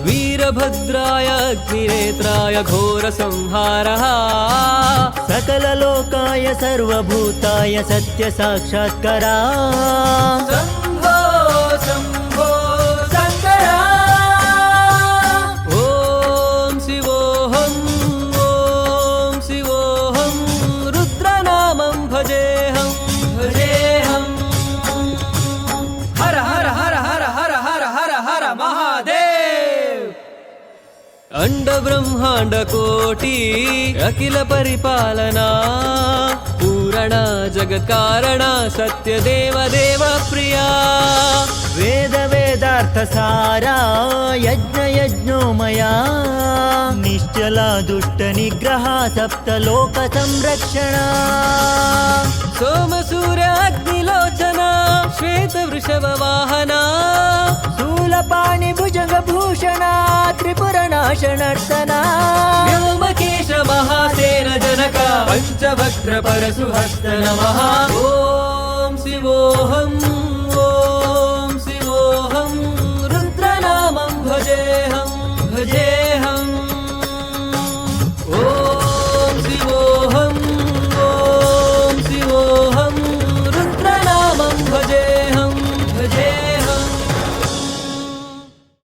वीरभद्राय अग्निनेत्राय घोरसंहारः सकललोकाय सर्वभूताय सत्यसाक्षात्करा शम्भो शम्भो शङ्करा ॐ शिवोऽहं रुद्रनामं भजेऽहं हर हर हर हर हर हर हर हर महादेव अंड ब्रह्मांड कोटि अखिल परिपालना पूरण जगत् कारण सत्य देव देव प्रिया वेद वेदार्थ सारा यज्ञ यज्ञोमया निश्चला दुष्ट निग्रह सप्तलोक संरक्षणा सोम सूर्य अग्निलोचना श्वेत वृषभ वाहना शूलपाणि भुजंग भूषणा त्रिपुर नाशनर्तना व्योमकेश महासेन जनक पंचवक्त्र परशुहस्त नमः ॐ शिवोऽहं रुद्रनामं भजेऽहं